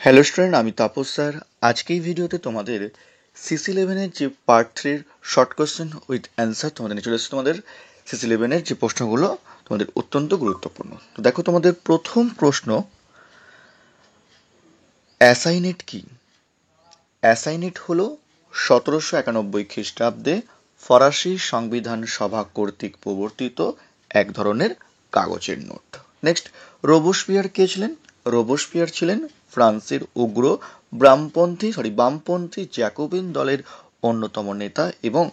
Hello student, আমি Tapas sir. আজকে এই ভিডিওতে তোমাদের সিসি 11-এর যে পার্ট 3-র শর্ট কোশ্চেন উইথ অ্যান্সার তোমাদের নিয়ে চলে এসেছে। তোমাদের সিসি 11-এর যে প্রশ্নগুলো তোমাদের অত্যন্ত গুরুত্বপূর্ণ। তো দেখো, তোমাদের প্রথম প্রশ্ন, অ্যাসাইনেট কি? অ্যাসাইনেট হলো 1791 খ্রিস্টাব্দে ফরাসি সংবিধান সভা কর্তৃক প্রবর্তিত এক ধরনের কাগজের নোট। নেক্সট, রোবোস্পিয়ার কে ছিলেন? রোবোস্পিয়ার ছিলেন ফ্রান্সের উগ্র বামপন্থী জ্যাকোবিন দলের অন্যতম নেতা এবং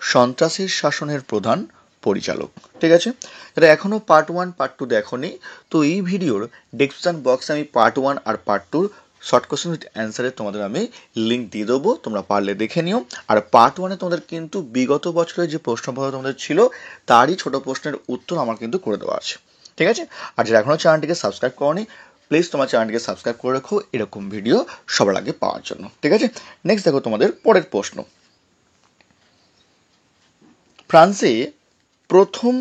সন্ত্রাসের শাসনের প্রধান পরিচালক। ঠিক আছে, এটা এখনো পার্ট 1 পার্ট 2 দেখোনি, তো এই ভিডিওর ডেসক্রিপশন বক্সে আমি পার্ট 1 আর পার্ট 2 শর্ট কোশ্চেন উইথ অ্যান্সারে তোমাদের আমি লিঙ্ক দিয়ে দেবো, তোমরা পারলে দেখে নিও। আর পার্ট 1-এ তোমাদের কিন্তু বিগত বছরের যে প্রশ্নপত্র তোমাদের ছিল তারই ছোট প্রশ্নের উত্তর আমার কিন্তু করে দেওয়া আছে। ঠিক আছে, আর যারা এখনো চ্যানেলটিকে সাবস্ক্রাইব করোনি, প্লিজ তোমার চ্যানেলটিকে সাবস্ক্রাইব করে রাখো এরকম ভিডিও সবার আগে পাওয়ার জন্য। ঠিক আছে, নেক্সট দেখো তোমাদের পরের প্রশ্ন, ফ্রান্সে প্রথম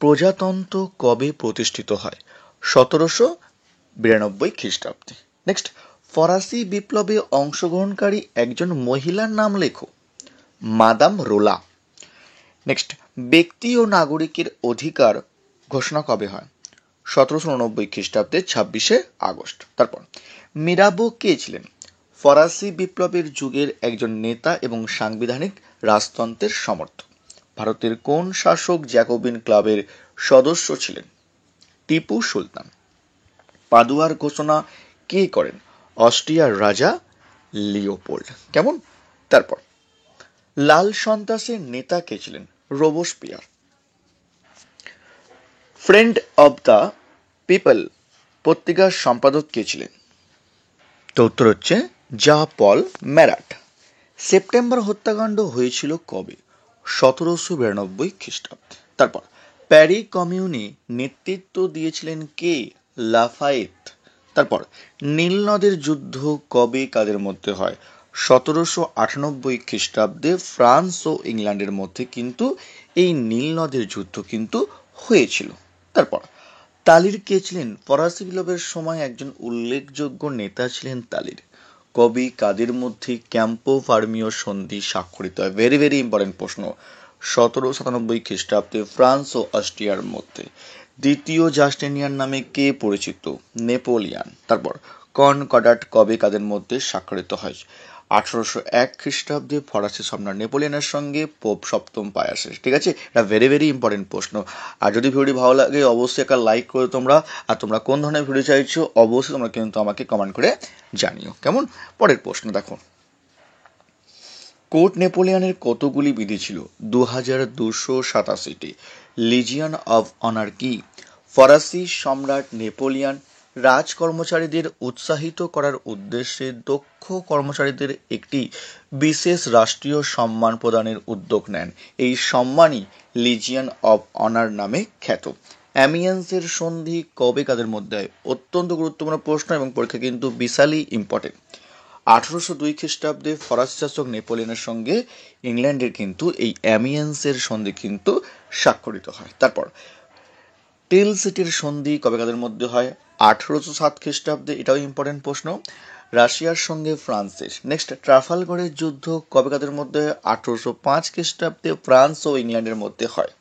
প্রজাতন্ত্র কবে প্রতিষ্ঠিত হয়? 1792 খ্রিস্টাব্দে। নেক্সট, ফরাসি বিপ্লবে অংশগ্রহণকারী একজন মহিলার নাম লেখো। মাদাম রোলা। নেক্সট, ব্যক্তি ও নাগরিকের অধিকার ঘোষণা কবে হয়? 1789 খ্রিস্টাব্দে 26শে আগস্ট। তারপর, মিরাবো কে ছিলেন? ফরাসি বিপ্লবের যুগের একজন নেতা এবং সাংবিধানিক রাজতন্ত্রের সমর্থক। ভারতের কোন শাসক জ্যাকোবিন ক্লাবের সদস্য ছিলেন? টিপু সুলতান। পাদুয়ার ঘোষণা কে করেন? অস্ট্রিয়ার রাজা লিওপোল্ড। কেমন? তারপর, লাল সন্ত্রাসের নেতা কে ছিলেন? Robespierre. Friend of the people পত্রিকার সম্পাদক কে ছিলেন? তো উত্তর হচ্ছে জা পল ম্যারাট। সেপ্টেম্বর হত্যাকাণ্ড হয়েছিল কবে? 1792 খ্রিস্টাব্দে। তারপর, প্যারি কমিউনে নেতৃত্ব দিয়েছিলেন কে? লাফায়েত। তারপর, নীল নদের যুদ্ধ কবে কাদের মধ্যে হয়? 1798 খ্রিস্টাব্দে ফ্রান্স ও ইংল্যান্ডের মধ্যে কিন্তু এই নীল নদের যুদ্ধ কিন্তু হয়েছিল। তারপর, তালির কে ছিলেন? ফরাসি বিপ্লবের সময় একজন উল্লেখযোগ্য নেতা ছিলেন তালির। কবি কাদের মধ্যে ক্যাম্পো ফার্মিও সন্ধি স্বাক্ষরিত হয়? ভেরি ভেরি ইম্পর্টেন্ট প্রশ্ন। 1797 খ্রিস্টাব্দে ফ্রান্স ও অস্ট্রিয়ার মধ্যে। দ্বিতীয় জাস্টিনিয়ান নামে কে পরিচিত? নেপোলিয়ান। তারপর, কনকর্ডাট কবে কাদের মধ্যে স্বাক্ষরিত হয়? 1801 খ্রিস্টাব্দে ফরাসি সম্রাট নেপোলিয়নের সঙ্গে পোপ সপ্তম পায়াসের। ঠিক আছে, এটা ভেরি ভেরি ইম্পর্টেন্ট প্রশ্ন। আর যদি ভিডিওটি ভালো লাগে অবশ্যই একটা লাইক করে তোমরা, আর তোমরা কোন ধরনের ভিডিও চাইছো অবশ্যই তোমরা কিন্তু আমাকে কমেন্ট করে জানিও। কেমন? পরের প্রশ্ন দেখো, কোর্ট নেপোলিয়নের কতগুলি বিধি ছিল? 2287টি। লিজিয়ন অফ অনার কি? ফরাসি সম্রাট নেপোলিয়ন রাজকর্মচারীদের উৎসাহিত করার উদ্দেশ্যে দক্ষ কর্মচারীদের একটি বিশেষ রাষ্ট্রীয় সম্মান প্রদানের উদ্যোগ নেন। এই সম্মানই লিজিয়ন অফ অনার নামে খ্যাত। অ্যামিয়েন্সের সন্ধি কবে কাদের মধ্যে হয়? অত্যন্ত গুরুত্বপূর্ণ প্রশ্ন এবং পরীক্ষা কিন্তু বিশালই ইম্পর্টেন্ট। 1802 খ্রিস্টাব্দে ফরাসি শাসক নেপোলিয়নের সঙ্গে ইংল্যান্ডের কিন্তু এই অ্যামিয়েন্সের সন্ধি কিন্তু স্বাক্ষরিত হয়। তারপর, টেল সিটির সন্ধি কবে কাদের মধ্যে হয়? 1807 খ্রিস্টাব্দে। এটাও ইম্পর্টেন্ট প্রশ্ন, রাশিয়ার সঙ্গে ফ্রান্সের। নেক্সট, ট্রাফালগড়ের যুদ্ধ কবে কাদের মধ্যে হয়? 1805 খ্রিস্টাব্দে ফ্রান্স ও ইংল্যান্ডের মধ্যে হয়।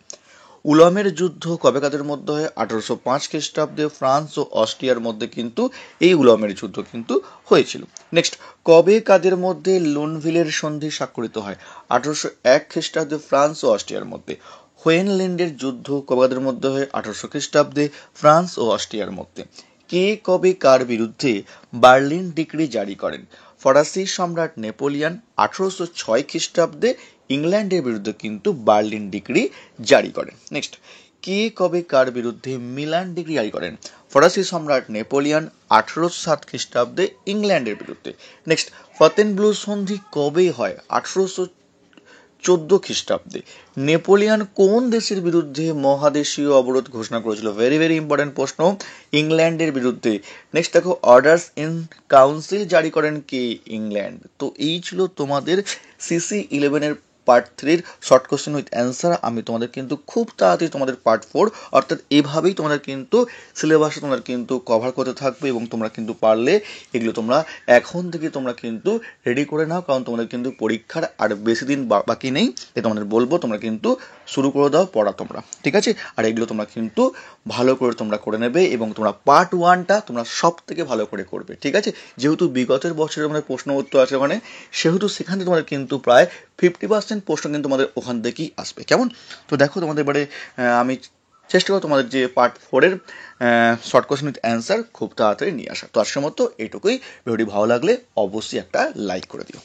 উলমের যুদ্ধ কবে কাদের মধ্যে হয়? 1805 খ্রিস্টাব্দে ফ্রান্স ও অস্ট্রিয়ার মধ্যে কিন্তু এই উলমের যুদ্ধ কিন্তু হয়েছিল। নেক্সট, কবে কাদের মধ্যে লুনভিলের সন্ধি স্বাক্ষরিত হয়? 1801 খ্রিস্টাব্দে ফ্রান্স ও অস্ট্রিয়ার মধ্যে। হোয়েনল্যান্ডের যুদ্ধ কবে কাদের মধ্যে হয়? 1800 খ্রিস্টাব্দে ফ্রান্স ও অস্ট্রিয়ার মধ্যে। কে কবে কার বিরুদ্ধে বার্লিন ডিক্রি জারি করেন? ফরাসি সম্রাট নেপোলিয়ন 1806 খ্রিস্টাব্দে ইংল্যান্ডের বিরুদ্ধে কিন্তু বার্লিন ডিক্রি জারি করেন। নেক্সট, কে কবে কার বিরুদ্ধে মিলান ডিক্রি জারি করেন? ফরাসি সম্রাট নেপোলিয়ন 1807 খ্রিস্টাব্দে ইংল্যান্ডের বিরুদ্ধে। নেক্সট, ফতেনব্লু সন্ধি কবে হয়? 1814 খ্রিস্টাব্দে। নেপোলিয়ন কোন দেশের বিরুদ্ধে মহাদেশীয় অবরোধ ঘোষণা করেছিল? ভেরি ভেরি ইম্পর্টেন্ট প্রশ্ন, ইংল্যান্ডের বিরুদ্ধে। নেক্সট দেখো, অর্ডার্স ইন কাউন্সিল জারি করেন কে? ইংল্যান্ড। তো এই ছিল তোমাদের সিসি 11-এর পার্ট 3-র শর্ট কোশ্চেন উইথ অ্যান্সার আমি তোমাদের কিন্তু খুব তাড়াতাড়ি তোমাদের পার্ট 4 অর্থাৎ এভাবেই তোমাদের কিন্তু সিলেবাসে তোমাদের কিন্তু কভার করতে থাকবে এবং তোমরা কিন্তু পারলে এগুলো তোমরা এখন থেকে তোমরা কিন্তু রেডি করে নাও, কারণ তোমাদের কিন্তু পরীক্ষার আর বেশি দিন বাকি নেই। এ তোমাদের বলবো তোমরা কিন্তু শুরু করে দাও পড়া তোমরা, ঠিক আছে? আর এগুলো তোমরা কিন্তু ভালো করে তোমরা করে নেবে এবং তোমরা পার্ট 1টা তোমরা সব থেকে ভালো করে করবে, ঠিক আছে? যেহেতু বিগতের বছরের মানে প্রশ্ন উত্তর আছে ওখানে, সেহেতু সেখানে তোমাদের কিন্তু প্রায় 50% প্রশ্ন কিন্তু তোমাদের ওখান থেকেই আসবে, কেমন? তো দেখো তোমাদের এবারে আমি চেষ্টা করো তোমাদের যে পার্ট 4-এর শর্ট কোশ্চেন উইথ অ্যান্সার খুব তাড়াতাড়ি নিয়ে আসা। তো আজকের মতো এইটুকুই। ভিডিওটি ভালো লাগলে অবশ্যই একটা লাইক করে দিও।